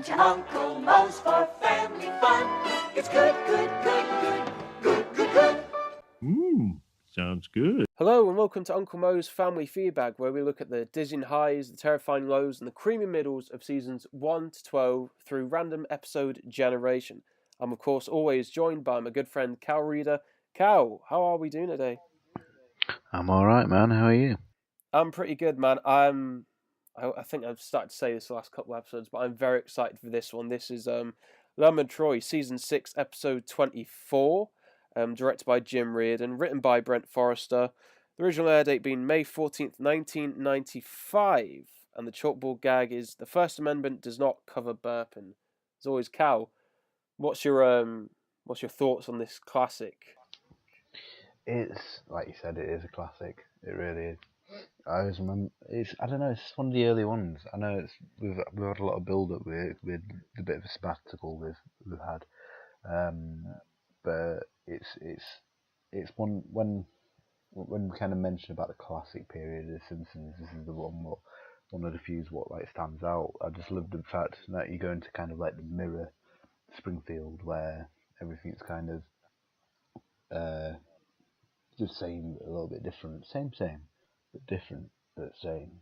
to Uncle Moe's for family fun. It's good, good, good, good, good, good, good. Sounds good. Hello and welcome to Uncle Moe's Family Feedbag, where we look at the dizzying highs, the terrifying lows, and the creamy middles of seasons 1 to 12 through random episode generation. I'm, of course, always joined by my good friend Cal Reader. Cal, how are we doing today? I'm alright, man. How are you? I'm pretty good, man. I think I've started to say this the last couple of episodes, but I'm very excited for this one. This is Lemon Troy, Season 6, Episode 24, directed by Jim Reardon, written by Brent Forrester. The original air date being May 14th, 1995, and the chalkboard gag is the First Amendment does not cover burping. As always, Cal, what's your thoughts on this classic? It's like you said, it is a classic. It really is. I always remember. I don't know. It's one of the early ones. I know we've had a lot of build up with the bit of a spectacle we've had, but it's one when we kind of mention about the classic period of The Simpsons. This is the one of the few what like stands out. I just love the fact that you go into kind of like the mirror Springfield where everything's kind of just same, a little bit different. Same, but different, but same.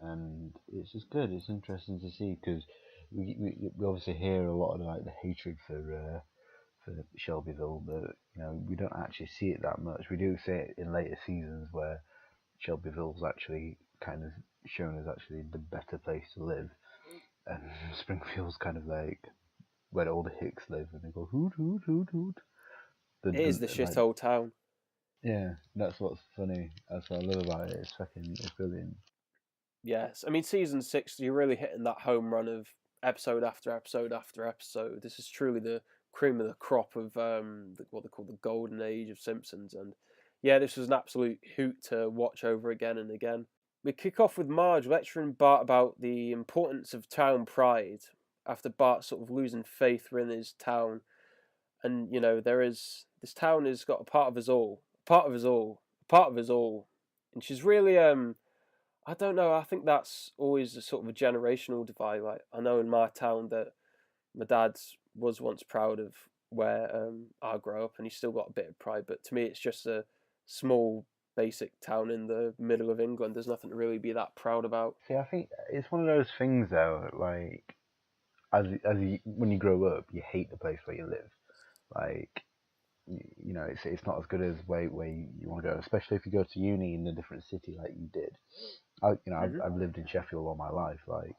And it's just good. It's interesting to see because we obviously hear a lot of like the hatred for Shelbyville, but you know we don't actually see it that much. We do see it in later seasons where Shelbyville's actually kind of shown as actually the better place to live, and Springfield's kind of like where all the hicks live, and they go hoot hoot hoot hoot. It is the shithole town. Yeah, that's what's funny. That's what I love about it. It's brilliant. Yes, I mean season 6, you're really hitting that home run of episode after episode after episode. This is truly the cream of the crop of what they call the golden age of Simpsons, and yeah, this was an absolute hoot to watch over again and again. We kick off with Marge lecturing Bart about the importance of town pride after Bart sort of losing faith in his town, and you know this town has got a part of us all, part of us all, part of us all, and she's really I don't know. I think that's always a sort of a generational divide. Like I know in my town that my dad was once proud of where I grew up, and he's still got a bit of pride. But to me, it's just a small, basic town in the middle of England. There's nothing to really be that proud about. See, I think it's one of those things though. Like, when you grow up, you hate the place where you live. Like, you know, it's not as good as where you want to go, especially if you go to uni in a different city like you did. I've lived in Sheffield all my life. Like,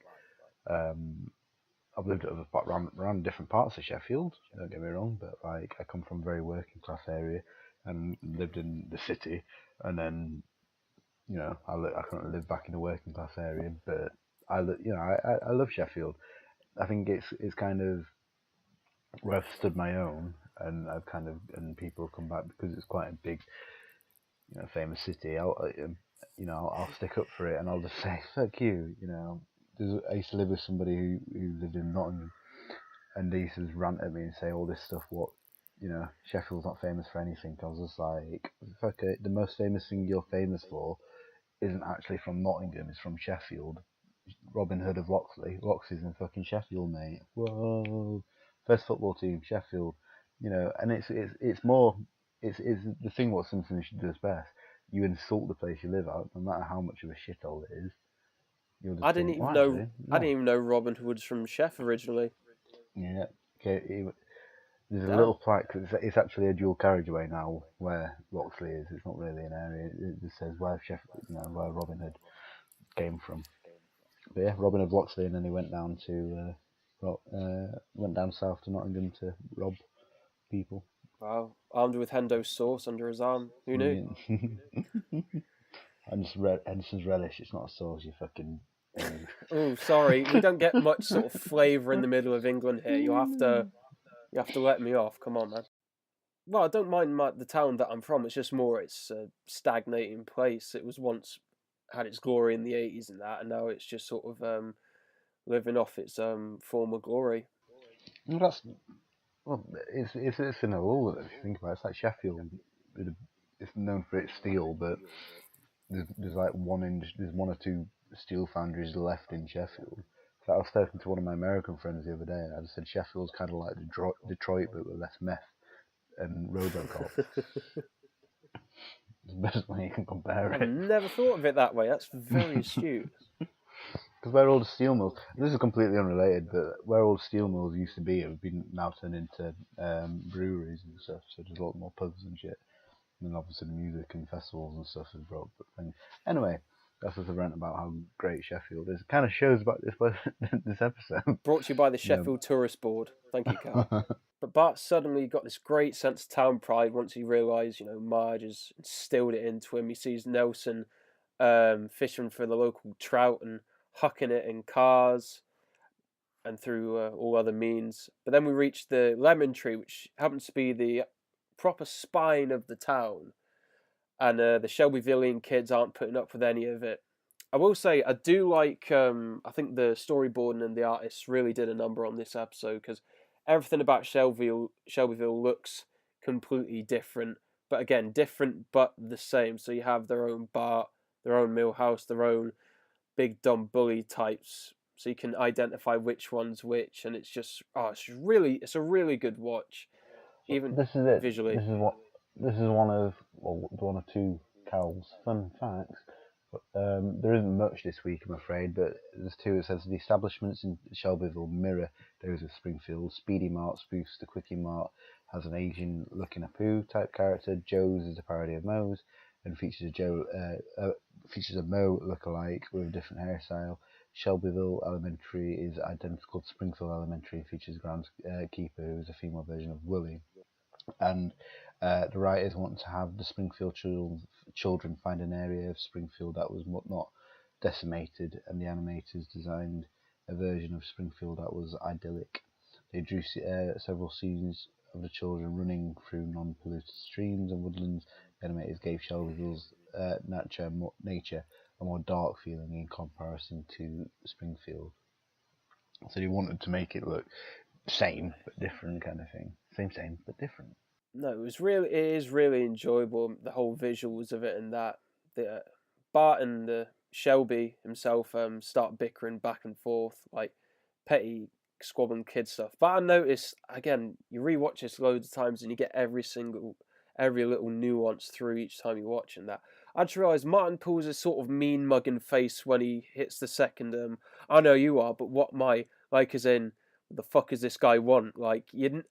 I've lived around different parts of Sheffield. Don't get me wrong, but like I come from a very working class area and lived in the city, and then you know I currently live back in a working class area, but I love Sheffield. I think it's kind of where I've stood my own, and and people have come back because it's quite a big, famous city. I'll stick up for it, and I'll just say fuck you. I used to live with somebody who lived in Nottingham, and they used to just rant at me and say all this stuff. Sheffield's not famous for anything. I was just like, fuck it. The most famous thing you're famous for isn't actually from Nottingham. It's from Sheffield. Robin Hood of Loxley. Loxley's in fucking Sheffield, mate. Whoa. First football team, Sheffield. And it's the thing what Simpsons does best. You insult the place you live at, no matter how much of a shithole it is. I didn't even know Robin Hood was from Chef originally. Yeah. Okay. There's a little plaque. It's actually a dual carriageway now where Loxley is. It's not really an area. It just says where where Robin Hood came from. But yeah, Robin of Loxley, and then he went down south to Nottingham to rob people. Wow, armed with Hendo's sauce under his arm. Who knew? Henderson's relish. It's not a sauce, you fucking. Oh, sorry, we don't get much sort of flavour in the middle of England here. You have to let me off. Come on, man. Well, I don't mind the town that I'm from. It's just more it's a stagnating place. It was once had its glory in the 80s and that, and now it's just sort of living off its former glory. It's in all of it. If you think about it, it's like Sheffield. It's known for its steel, but there's one or two steel foundries left in Sheffield, So I was talking to one of my American friends the other day, and I just said Sheffield's kind of like Detroit, but with less meth and RoboCop. It's the best way you can compare I've it. never thought of it that way. That's very astute. Because where all the steel mills, this is completely unrelated, but where all the steel mills used to be, have been now turned into breweries and stuff. So there's a lot more pubs and shit. And then obviously the music and festivals and stuff has brought things. Anyway, that's just a rant about how great Sheffield is. It kind of shows about this episode. Brought to you by the Yeah. Sheffield Tourist Board. Thank you, Cal. But Bart suddenly got this great sense of town pride once he realised, Marge has instilled it into him. He sees Nelson fishing for the local trout and hucking it in cars and through all other means. But then we reach the lemon tree, which happens to be the proper spine of the town. And the Shelbyvillian kids aren't putting up with any of it. I will say, I do like, I think the storyboarding and the artists really did a number on this episode, because everything about Shelbyville looks completely different. But again, different but the same. So you have their own Bart, their own Millhouse, their own big dumb bully types. So you can identify which one's which, and it's a really good watch, even This is it. visually. This is one of two Cal's fun facts. But, there isn't much this week, I'm afraid, but there's two. It says the establishments in Shelbyville mirror those of Springfield. Speedy Mart spoofs the Quickie Mart, has an Asian-looking Apu type character. Joe's is a parody of Moe's, and features a Moe lookalike with a different hairstyle. Shelbyville Elementary is identical to Springfield Elementary and features groundskeeper, who is a female version of Willie. And the writers want to have the Springfield children find an area of Springfield that was not decimated, and the animators designed a version of Springfield that was idyllic. They drew several scenes of the children running through non-polluted streams and woodlands. The animators gave Shelbyville's nature a more dark feeling in comparison to Springfield. So they wanted to make it look same but different kind of thing. Same but different. No, it is really enjoyable. The whole visuals of it, and that the Bart and the Shelby himself start bickering back and forth, like petty squabbling kid stuff. But I noticed again, you rewatch this loads of times, and you get every little nuance through each time you're watching that. I just realised Martin pulls a sort of mean mugging face when he hits the second. I know you are, but what my like as in. The fuck does this guy want? Like,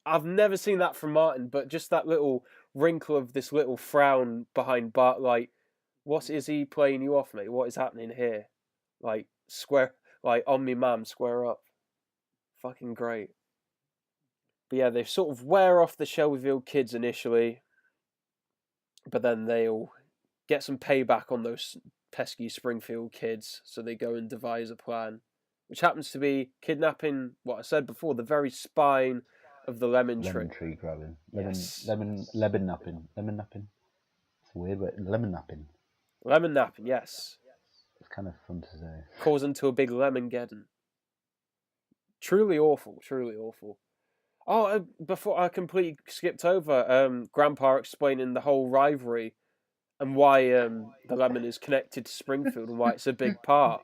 I've never seen that from Martin, but just that little wrinkle of this little frown behind Bart, like, what is he playing you off, mate? What is happening here? Like, on me, ma'am, square up. Fucking great. But yeah, they sort of wear off the Shelbyville kids initially, but then they'll get some payback on those pesky Springfield kids, so they go and devise a plan, which happens to be kidnapping, what I said before, the very spine of the lemon tree. Lemon tree grabbing. Yes. Lemon napping. It's a weird word. Lemon napping. Lemon napping, yes. It's kind of fun to say. Causing to a big lemon-geddon. Truly awful, truly awful. Oh, before I completely skipped over, Grandpa explaining the whole rivalry and why the lemon is connected to Springfield and why it's a big part.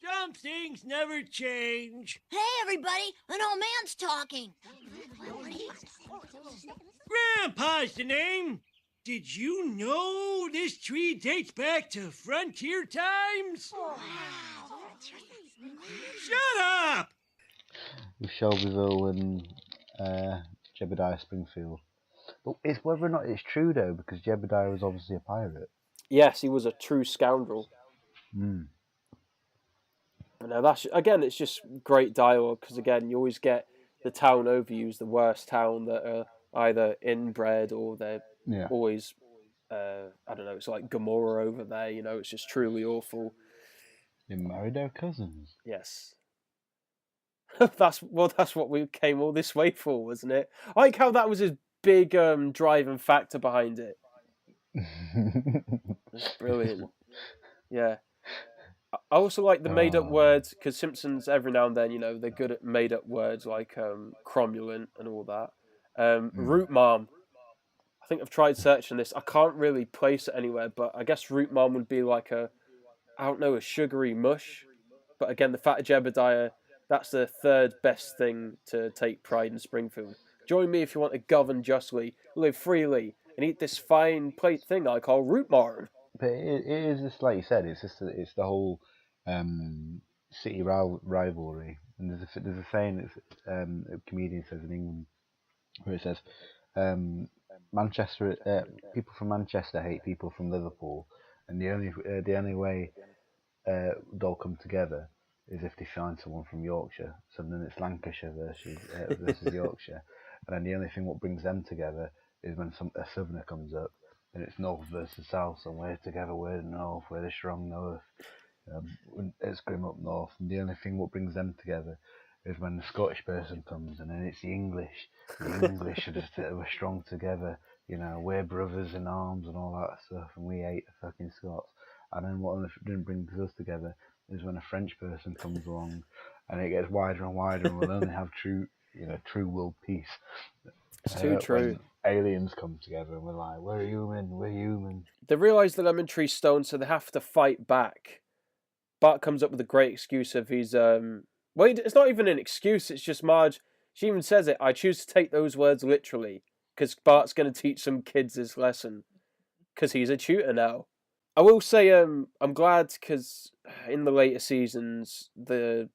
Some things never change. Hey, everybody, an old man's talking. Grandpa's the name. Did you know this tree dates back to frontier times? Shut up! With Shelbyville and Jebediah Springfield. But it's whether or not it's true, though, because Jebediah was obviously a pirate. Yes, he was a true scoundrel. Now it's just great dialogue, because again, you always get the town overused, the worst town that are either inbred or they're always, I don't know, it's like Gomorrah over there, it's just truly awful. They married their cousins. Yes. That's what we came all this way for, wasn't it? I like how that was his big driving factor behind it. It's brilliant. Yeah. I also like the made-up words, because Simpsons, every now and then, they're good at made-up words like cromulent and all that. Root Mom. I think I've tried searching this. I can't really place it anywhere, but I guess Root Mom would be like a sugary mush. But again, the fact of Jebediah, that's the third best thing to take pride in Springfield. Join me if you want to govern justly, live freely, and eat this fine plate thing I call root marm. But it is just like you said. It's the whole city rivalry. And there's a saying that a comedian says in England where it says people from Manchester hate people from Liverpool, and the only way they'll come together is if they find someone from Yorkshire. So then it's Lancashire versus Yorkshire, and then the only thing what brings them together is when a southerner comes up, and it's North versus South. And we're together, we're the North, we're the strong North. It's grim up north, and the only thing what brings them together is when the Scottish person comes, and then it's the English. The English are just we're strong together. We're brothers in arms and all that stuff, and we hate the fucking Scots. And then what didn't bring us together is when a French person comes along, and it gets wider and wider, and we'll only have true world peace. It's too true. When aliens come together, and we're like, we're human. They realise the lemon tree stone, so they have to fight back. Bart comes up with a great excuse of his well, it's not even an excuse, it's just Marge. She even says it. I choose to take those words literally, because Bart's going to teach some kids this lesson, because he's a tutor now. I will say I'm glad, because in the later seasons, the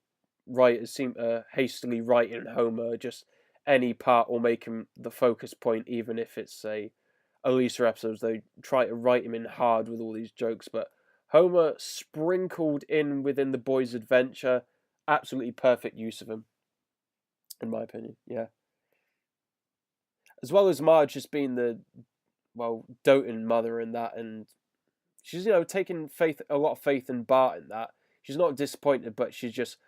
writers seem to hastily write in Homer just any part or make him the focus point, even if it's a Lisa episodes. They try to write him in hard with all these jokes, but Homer sprinkled in within the boys' adventure, absolutely perfect use of him, in my opinion. Yeah. As well as Marge just being the doting mother in that, and she's taking a lot of faith in Bart in that. She's not disappointed, but she's just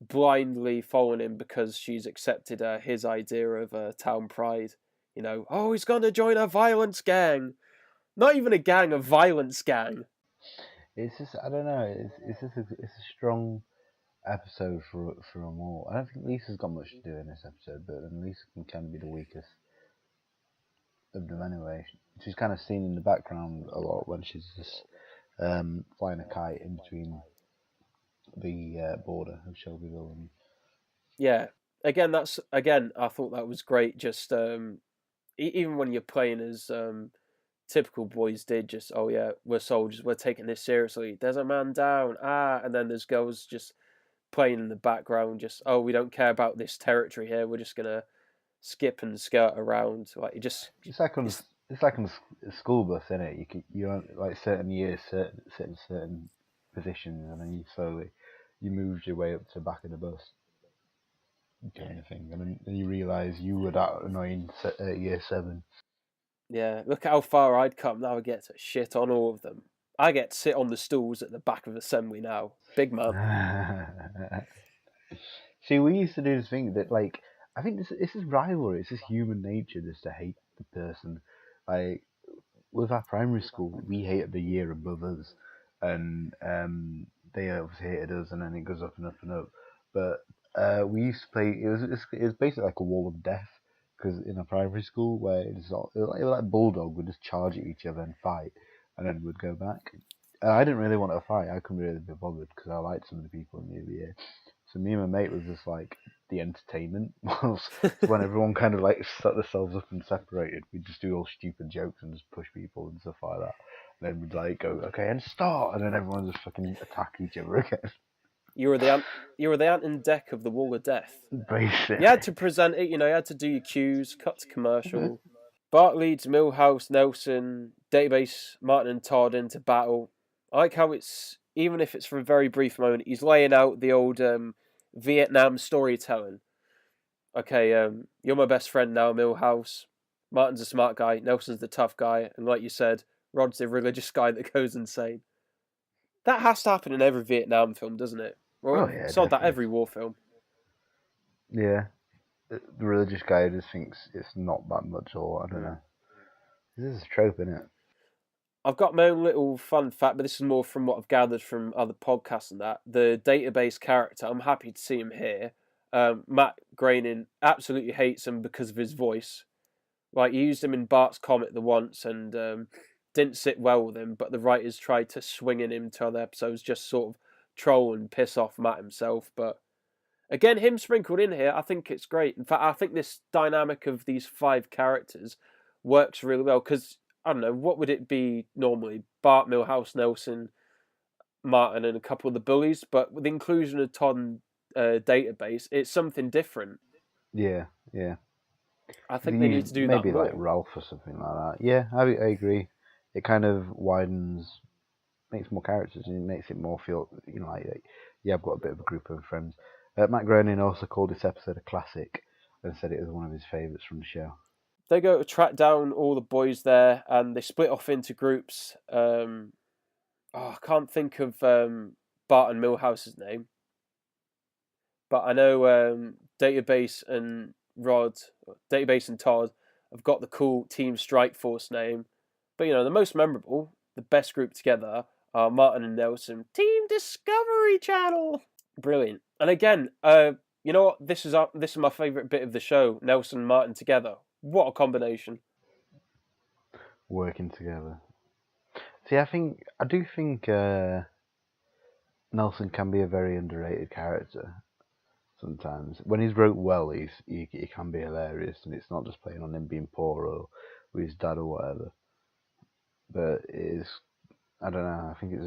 blindly following him because she's accepted his idea of town pride. He's going to join a violence gang. Not even a gang, a violence gang. It's just, I don't know. It's a strong episode for them all. I don't think Lisa's got much to do in this episode, but then Lisa can kind of be the weakest of them anyway. She's kind of seen in the background a lot when she's just flying a kite in between the border of Shelbyville and. Yeah. Again, I thought that was great. Just even when you're playing as typical boys did, just we're soldiers, we're taking this seriously. There's a man down, and then there's girls just playing in the background. Just we don't care about this territory here. We're just gonna skip and skirt around. It's like on a school bus, isn't it? You're on like certain years, certain positions, and then you moved your way up to the back of the bus, kind of thing, and then you realise you were that annoying at year 7. Yeah, look at how far I'd come. Now I get to shit on all of them. I get to sit on the stools at the back of assembly now. Big man. See, we used to do this thing that, like, I think this is rivalry. It's just human nature just to hate the person. Like, with our primary school, we hated the year above us, and they obviously hated us, and then it goes up and up and up. But we used to play. It was basically like a wall of death. Because in a primary school where it was like Bulldog would just charge at each other and fight, and then we'd go back. And I didn't really want to fight. I couldn't really be bothered because I liked some of the people in the other year. So me and my mate was just like the entertainment. Whilst when everyone kind of like set themselves up and separated, we'd just do all stupid jokes and just push people and stuff like that. And then we'd like go, okay, and start, and then everyone just fucking attack each other again. You were the ant and deck of the Wall of Death. Basically. You had to present it, you had to do your cues, cut to commercial. Bart leads Milhouse, Nelson, Database, Martin and Todd into battle. I like how it's, even if it's for a very brief moment, he's laying out the old Vietnam storytelling. Okay, you're my best friend now, Milhouse. Martin's a smart guy, Nelson's the tough guy, and like you said, Rod's the religious guy that goes insane. That has to happen in every Vietnam film, doesn't it? Well, yeah, saw that definitely. every war film. Yeah. The religious guy just thinks it's not that much, or I don't know. This is a trope, isn't it? I've got my own little fun fact, but this is more from what I've gathered from other podcasts and that. The Database character, I'm happy to see him here. Matt Groening absolutely hates him because of his voice. Like, he used him in Bart's Comet the once and didn't sit well with him, but the writers tried to swing in him to other episodes, just sort of troll and piss off Matt himself. But again, him sprinkled in here, I think it's great. In fact, I think this dynamic of these 5 characters works really well because, I don't know, what would it be normally? Bart, Milhouse, Nelson, Martin, and a couple of the bullies. But with the inclusion of Todd and Database, it's something different. Yeah. I think they need to do that maybe more. like Ralph or something like that. Yeah, I agree. It kind of widens, makes more characters, and it makes it more feel, like I've got a bit of a group of friends. Matt Groening also called this episode a classic and said it was one of his favourites from the show. They go to track down all the boys there, and they split off into groups. I can't think of Bart and Milhouse's name, but I know Database and Todd have got the cool Team Strike Force name. But the most memorable, the best group together, are Martin and Nelson. Team Discovery Channel, brilliant. And again, you know what? This is my favourite bit of the show. Nelson and Martin together. What a combination! Working together. See, I do think Nelson can be a very underrated character. Sometimes when he's wrote well, he can be hilarious, and it's not just playing on him being poor or with his dad or whatever. But it is, I don't know. I think it's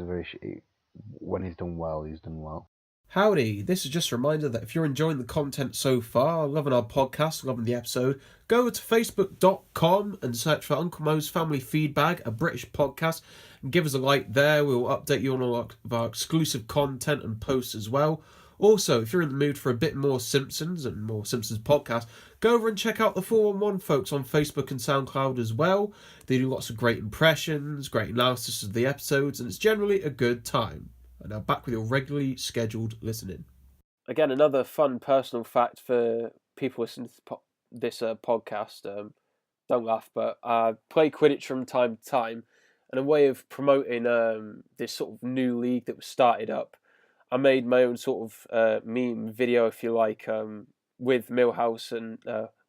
when he's done well, he's done well. Howdy, this is just a reminder that if you're enjoying the content so far, loving our podcast, loving the episode, go to facebook.com and search for Uncle Mo's Family Feedbag, a British podcast, and give us a like there. We'll update you on all of our exclusive content and posts as well. Also, if you're in the mood for a bit more Simpsons and more Simpsons podcast, go over and check out the 411 folks on Facebook and SoundCloud as well. They do lots of great impressions, great analysis of the episodes, and it's generally a good time. And now back with your regularly scheduled listening. Again, another fun personal fact for people listening to this podcast. Don't laugh, but I play Quidditch from time to time. And a way of promoting this sort of new league that was started up, I made my own sort of meme video, if you like, with Milhouse and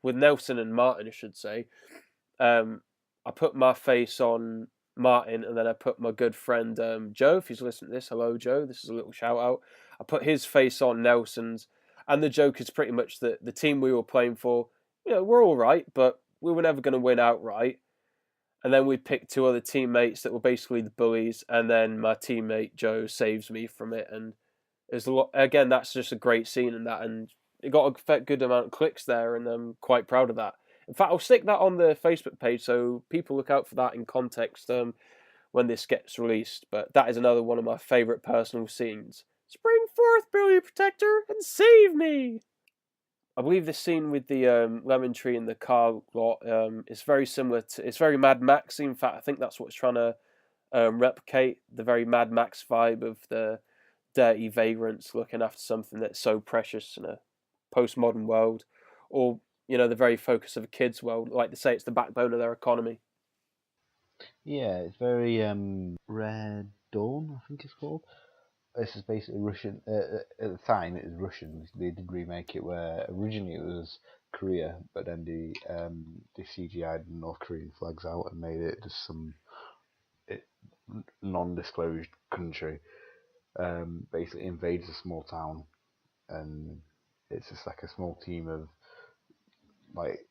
with Nelson and Martin, I should say. I put my face on Martin, and then I put my good friend Joe, if he's listening to this, hello Joe, this is a little shout out. I put his face on Nelson's, and the joke is pretty much that the team we were playing for, we're all right, but we were never going to win outright. And then we picked 2 other teammates that were basically the bullies, and then my teammate Joe saves me from it, and there's a lot. Again, that's just a great scene in that, and it got a good amount of clicks there, and I'm quite proud of that. In fact, I'll stick that on the Facebook page so people look out for that in context when this gets released. But that is another one of my favourite personal scenes. Spring forth, Billy Protector, and save me! I believe this scene with the lemon tree in the car lot is very similar to... It's very Mad Max. In fact, I think that's what it's trying to replicate, the very Mad Max vibe of the dirty vagrants looking after something that's so precious in a postmodern world. Or... the very focus of a kid's world. Like they say, it's the backbone of their economy. Yeah, it's very Red Dawn, I think it's called. This is basically Russian. At the time, it was Russian. They did remake it where originally it was Korea, but then they CGI'd the North Korean flags out and made it just some non-disclosed country. Basically invades a small town, and it's just like a small team of like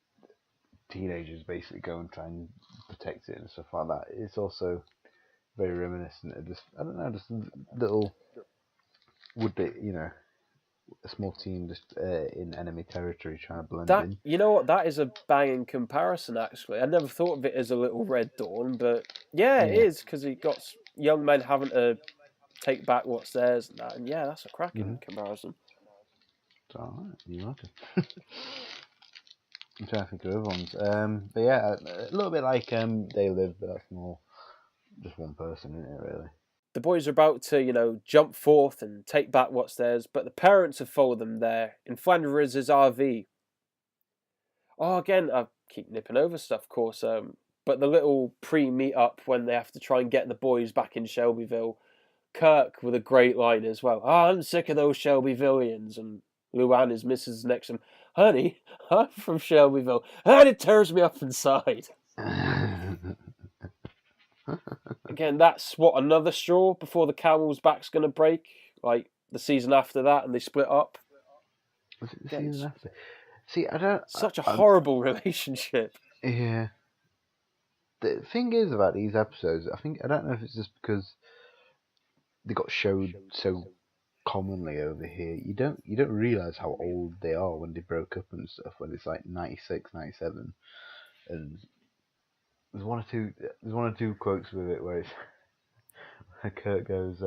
teenagers basically go and try and protect it and stuff like that. It's also very reminiscent of just little would be a small team just in enemy territory trying to blend in. You know what? That is a banging comparison. Actually, I never thought of it as a little Red Dawn, but yeah, it is because you got young men having to take back what's theirs and that, and yeah, that's a cracking comparison. It's alright, you like it. I'm trying to think of other ones. But yeah, a little bit like They Live, but that's more just one person, isn't it, really? The boys are about to, jump forth and take back what's theirs, but the parents have followed them there in Flanders' RV. Oh, again, I keep nipping over stuff, of course, but the little pre-meet-up when they have to try and get the boys back in Shelbyville, Kirk with a great line as well. Oh, I'm sick of those Shelbyvillians, and Luann is Mrs. next to him. Honey, I'm from Shelbyville, and it tears me up inside. Again, that's what, another straw before the camel's back's going to break? like the season after that, and they split up. Was it the Again, season after? See, I don't. Such a I'm- horrible relationship. Yeah. The thing is about these episodes, I don't know if it's just because they got showed so commonly over here. You don't realize how old they are when they broke up and stuff. When it's like 96, 97, and there's one or two quotes with it where it's Kurt goes,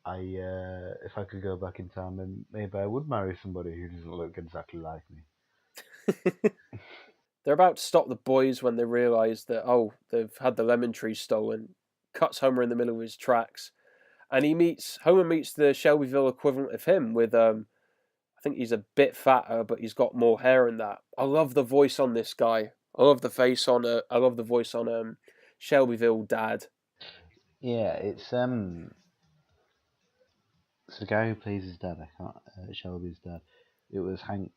if I could go back in time, then maybe I would marry somebody who doesn't look exactly like me. They're about to stop the boys when they realise that, they've had the lemon tree stolen. Cuts Homer in the middle of his tracks. And Homer meets the Shelbyville equivalent of him with, I think he's a bit fatter, but he's got more hair in that. I love the voice on this guy. I love the voice on Shelbyville Dad. Yeah, it's the guy who plays his dad. I can't Shelby's dad. It was Hank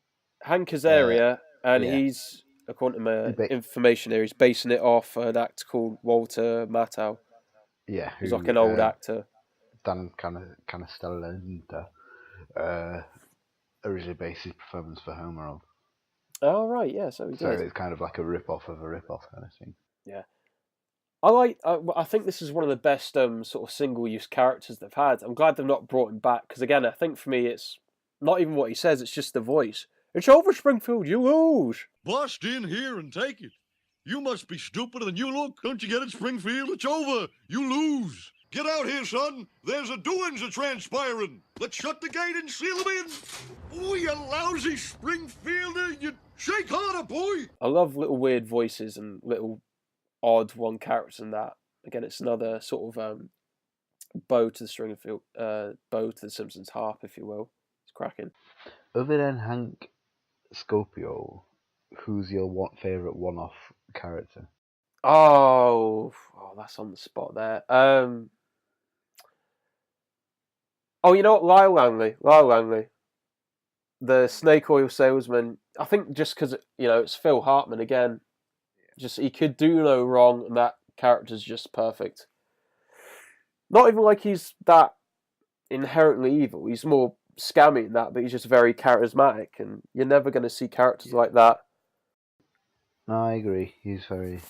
Azaria, and yeah. he's, according to my information here, he's basing it off an actor called Walter Matthau. Yeah, who's like an old actor. Dan kind of stellar and originally based his performance for Homer on. Oh right, yeah, so he did. So it's kind of like a rip-off of a rip-off kind of thing. Yeah. I think this is one of the best sort of single-use characters they've had. I'm glad they've not brought him back, because again, I think for me it's not even what he says, it's just the voice. It's over, Springfield, you lose! Bust in here and take it. You must be stupider than you look. Don't you get it, Springfield? It's over. You lose. Get out here, son. There's a doings a transpiring. Let's shut the gate and seal them in. Oh, you lousy Springfielder. You shake harder, boy. I love little weird voices and little odd one characters in that. Again, it's another sort of bow to the Simpsons harp, if you will. It's cracking. Other than Hank Scopio, who's your favourite one-off character? Oh, that's on the spot there. You know what? Lyle Langley. The snake oil salesman. I think just because, it's Phil Hartman again. Just, he could do no wrong, and that character's just perfect. Not even like he's that inherently evil. He's more scammy than that, but he's just very charismatic, and you're never going to see characters like that. No, I agree. He's very...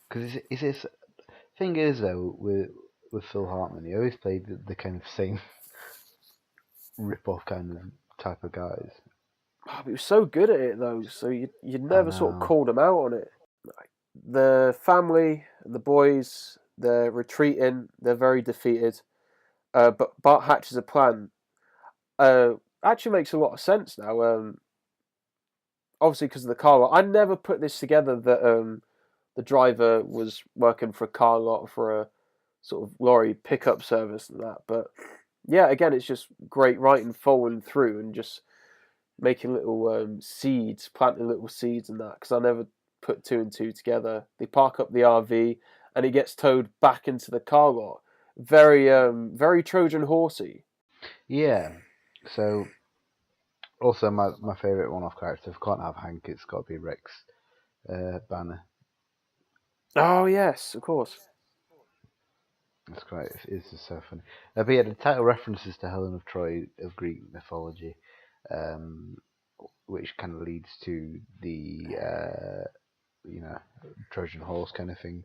Because thing is, though, with Phil Hartman, he always played the kind of same rip-off kind of type of guys. Oh, but he was so good at it, though, so you'd never sort of called him out on it. The family, the boys, they're retreating, they're very defeated, but Bart hatches a plan. Actually makes a lot of sense now, obviously because of the car lot. I never put this together that the driver was working for a car lot, for a sort of lorry pickup service and that, but yeah, again, it's just great writing following through and just making little seeds, planting little seeds and that, because I never put two and two together. They park up the RV and it gets towed back into the car lot. Very, very Trojan horsey. Yeah. So, also my favourite one-off character, if I can't have Hank, it's got to be Rex Banner. Oh yes, of course. That's great. It's just so funny. But yeah, the title references to Helen of Troy of Greek mythology, which kind of leads to the Trojan horse kind of thing.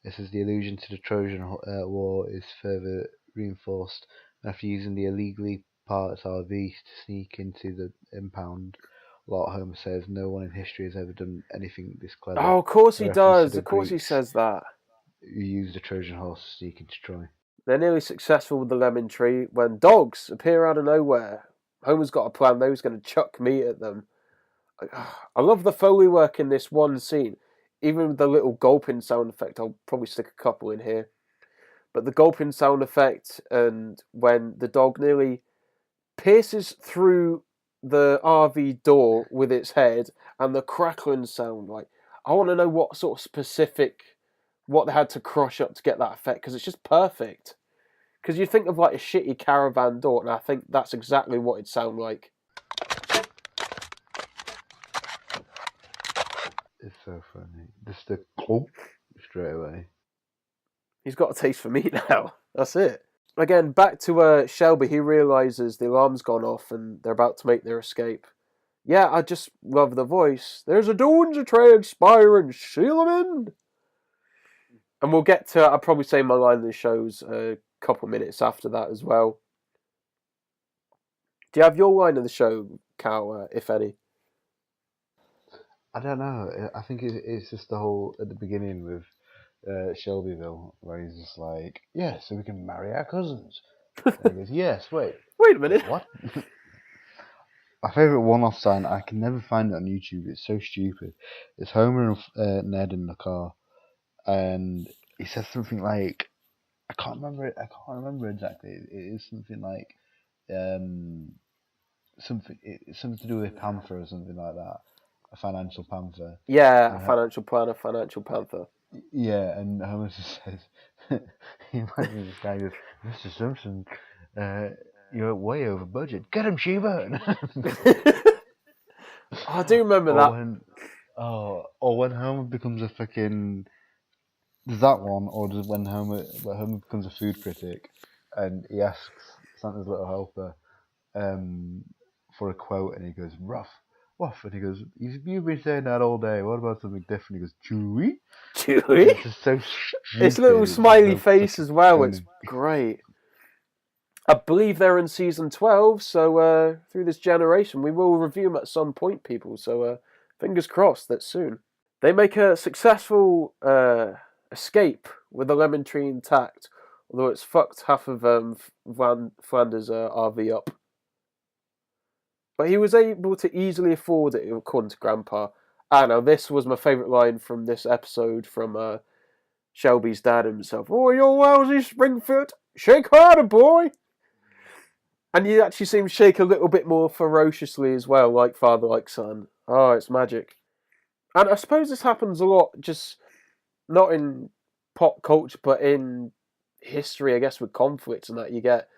This is the allusion to the Trojan War is further reinforced after using the illegally parked RV to sneak into the impound lot. Homer says no one in history has ever done anything this clever. Oh, of course he does. Of course he says that. You use the Trojan horse to sneak into Troy. They're nearly successful with the lemon tree when dogs appear out of nowhere. Homer's got a plan. They was going to chuck meat at them. I love the Foley work in this one scene. Even with the little gulping sound effect, I'll probably stick a couple in here. But the gulping sound effect, and when the dog nearly pierces through the RV door with its head, and the crackling sound, I want to know what sort of specific, what they had to crush up to get that effect, because it's just perfect. Because you think of a shitty caravan door, and I think that's exactly what it'd sound like. It's so funny. Just the clunk straight away. He's got a taste for meat now. That's it. again, back to Shelby. He realizes the alarm's gone off and they're about to make their escape. Yeah, I just love the voice. There's a doings a transpiring, seal 'em in. And we'll get to, I'll probably say my line of the show's a couple minutes after that as well. Do you have your line of the show, Cal, if any? I don't know. I think it's just the whole at the beginning with Shelbyville, where he's just like, "Yeah, so we can marry our cousins." And he goes, "Yes, wait a minute. what?" My favourite one-off sign, I can never find it on YouTube. It's so stupid. It's Homer and Ned in the car, and he says something like, I can't remember it. I can't remember exactly. It is something like, something to do with Panther or something like that. A financial panther. Yeah, a financial planner, financial panther. Yeah, and Homer just says, he imagines this guy goes, "Mr. Simpson, you're way over budget. Get him, Sheba." I do remember that. Or when Homer becomes a fucking. Does that one, or does when Homer becomes a food critic, and he asks Santa's little helper for a quote, and he goes, "Rough, waff," and he goes, "You've been saying that all day. What about something different?" He goes, "Chewy." Chewy? It's just so stupid. It's a little smiley so face as well. funny. It's great. I believe they're in season 12, so through this generation, we will review them at some point, people. So fingers crossed that soon. They make a successful escape with the lemon tree intact, although it's fucked half of Flanders' RV up. But he was able to easily afford it, according to Grandpa. Now this was my favourite line from this episode from Shelby's dad himself. "Oh, you lousy Springfield! Shake harder, boy!" And you actually see him shake a little bit more ferociously as well, like father, like son. Oh, it's magic. And I suppose this happens a lot, just not in pop culture, but in history, I guess, with conflicts and that. You get,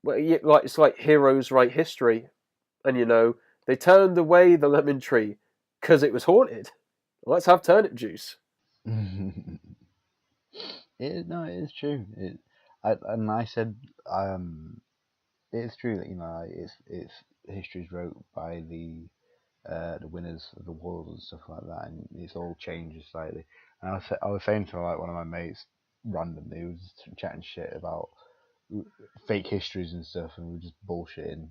it's like heroes write history. And, they turned away the lemon tree because it was haunted. Let's have turnip juice. No, it is true. I said, it's true that it's history's wrote by the winners of the wars and stuff like that, and it's all changes slightly. And I was saying to one of my mates randomly, who was chatting shit about fake histories and stuff, and we were just bullshitting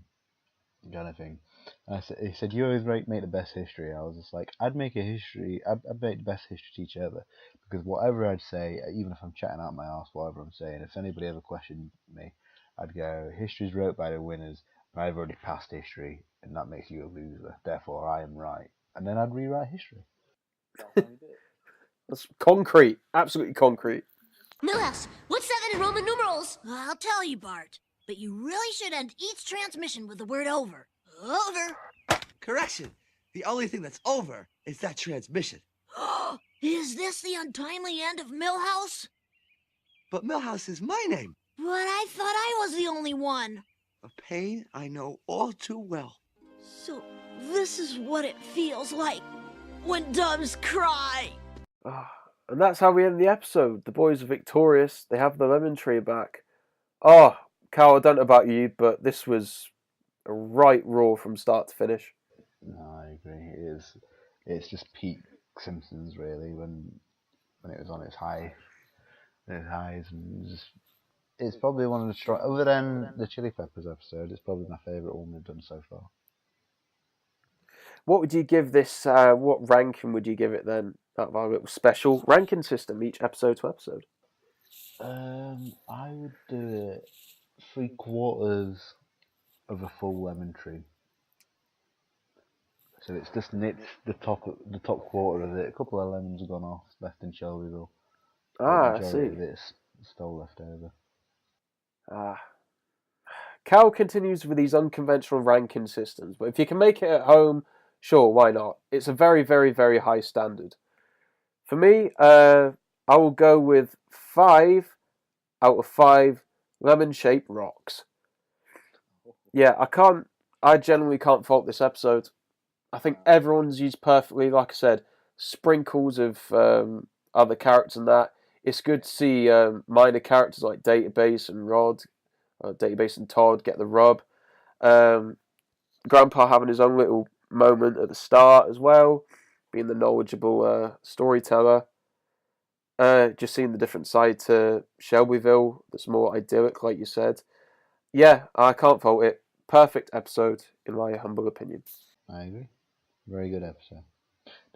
kind of thing. And he said, "You always make the best history." I was just like, I'd make the best history teacher ever, because whatever I'd say, even if I'm chatting out my arse, whatever I'm saying, if anybody ever questioned me, I'd go, "History's wrote by the winners, but I've already passed history, and that makes you a loser. Therefore, I am right." And then I'd rewrite history. That's concrete, absolutely concrete. Milhouse, what's 7 in Roman numerals? I'll tell you, Bart. But you really should end each transmission with the word over. Over. Correction. The only thing that's over is that transmission. Is this the untimely end of Milhouse? But Milhouse is my name. But I thought I was the only one. A pain I know all too well. So this is what it feels like when doves cry. And that's how we end the episode. The boys are victorious. They have the lemon tree back. Oh, Cal, I don't know about you, but this was a right roar from start to finish. No, I agree. It's just peak Simpsons really when it was on its highs, and it's probably one of the strong. Other than the Chili Peppers episode, it's probably my favourite one we've done so far. What would you give this? What ranking would you give it then? Out of our little special ranking system, each episode to episode. I would do it 3/4 of a full lemon tree. So it's just nicked the top quarter of it. A couple of lemons have gone off, left in Shelbyville. I see. Of it's still left over. Cal continues with these unconventional ranking systems, but if you can make it at home, sure, why not? It's a very, very, very high standard. For me, I will go with 5 out of 5 lemon-shaped rocks. Yeah, I generally can't fault this episode. I think everyone's used perfectly, like I said, sprinkles of other characters and that. it's good to see minor characters like Database and Database and Todd get the rub. Grandpa having his own little moment at the start as well, being the knowledgeable storyteller. Just seeing the different side to Shelbyville that's more idyllic, like you said. Yeah, I can't fault it. Perfect episode, in my humble opinion. I agree. Very good episode.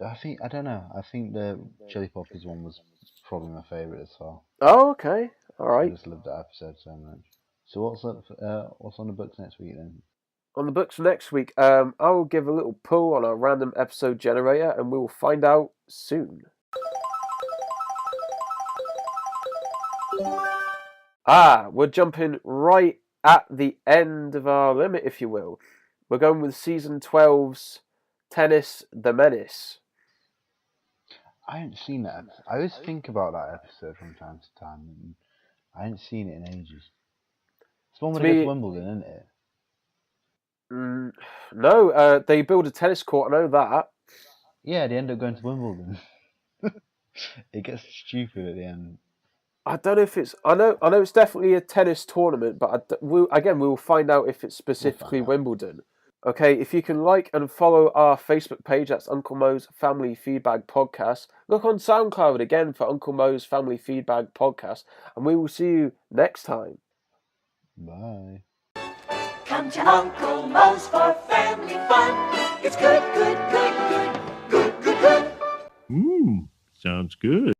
I don't know. I think the Chili Poppers one was probably my favourite as well. Oh, okay. All I right. just loved that episode so much. So what's on the books next week then? On the books for next week, I will give a little pull on our random episode generator, and we will find out soon. We're jumping right at the end of our limit, if you will. We're going with season 12's Tennis the Menace. I haven't seen that. I always think about that episode from time to time, and I haven't seen it in ages. It's the one where they go to Wimbledon, isn't it? No, they build a tennis court. I know that. Yeah, they end up going to Wimbledon. It gets stupid at the end. I don't know if it's. I know it's definitely a tennis tournament, but we will find out if it's specifically Wimbledon. Okay, if you can like and follow our Facebook page, that's Uncle Mo's Family Feedbag Podcast. Look on SoundCloud again for Uncle Mo's Family Feedbag Podcast, and we will see you next time. Bye. Come to Uncle Mo's for family fun. It's good, good, good, good, good, good, good. Sounds good.